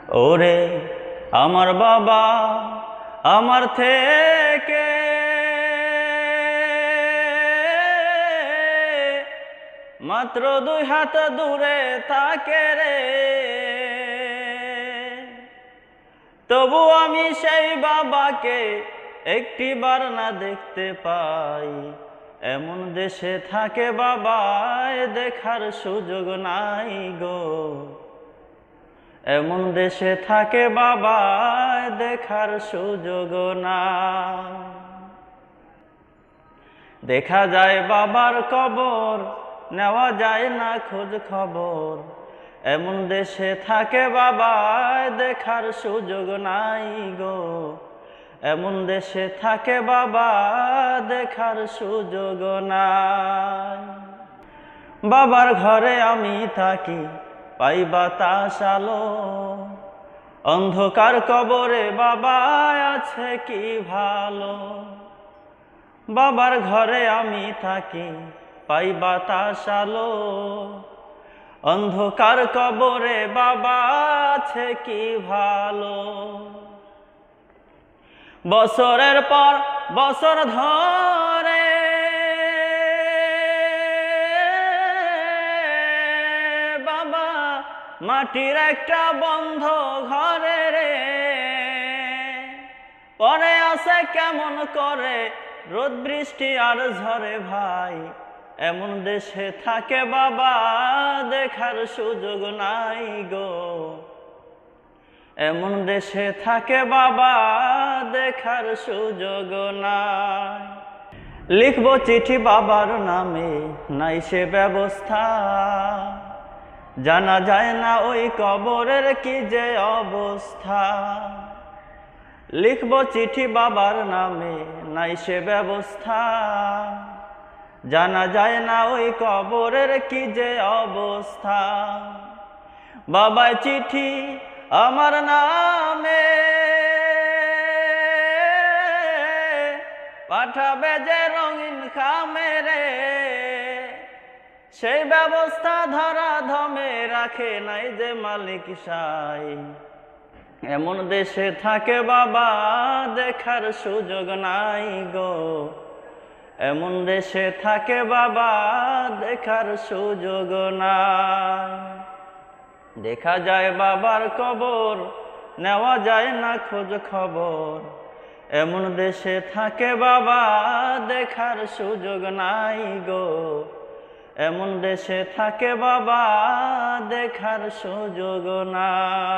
ওরে আমার বাবা আমার থেকে মাত্র 2 হাত দূরে থাকে রে, তবু আমি সেই বাবাকে একটিবার না দেখতে পাই। এমন দেশে থাকে বাবায় দেখার সুযোগ নাই গো, এমন দেশে থাকে বাবায় দেখার সুযোগ নাই। দেখা যায় বাবার কবর, নেওয়া যায় না খোঁজ খবর। এমন দেশে থাকে বাবায় দেখার সুযোগ নাই গো, এমন দেশে থাকে বাবা দেখার সুযোগ নাই। বাবার ঘরে আমি থাকি পাই বাতাস আলো, অন্ধকার কবরে বাবা আছে কি ভালো। বাবার ঘরে আমি থাকি পাই বাতাস আলো, অন্ধকার কবরে বাবা আছে কি ভালো। বছরের পর বছর ধরে বাবা মাটির একটা বন্ধ ঘরে রে, পরে আছে কেমন করে রোদ বৃষ্টি আর ঝরে ভাই। এমন দেশে থাকে বাবা দেখার সুযোগ নাই গো, এমন দেশে থাকে বাবা দেখার সুযোগ নাই। লিখবো চিঠি বাবার নামে নাই সে ব্যবস্থা, জানা যায় না ওই কবরের কি যে অবস্থা। লিখবো চিঠি বাবার নামে নাই সে ব্যবস্থা, জানা যায় না ওই কবরের কি যে অবস্থা। বাবাই চিঠি আমার নামে পাঠাবে যে রঙিন খামে রে, সেই ব্যবস্থা ধরা ধমে রাখে নাই যে মালিক সাই। এমন দেশে থাকে বাবা দেখার সুযোগ নাই গো, এমন দেশে থাকে বাবা দেখার সুযোগ নাই। দেখা যায় বাবার কবর, নেওয়া যায় না খোঁজ খবর। এমন দেশে থাকে বাবা দেখার সুযোগ নাই গো, এমন দেশে থাকে বাবা দেখার সুযোগ নাই।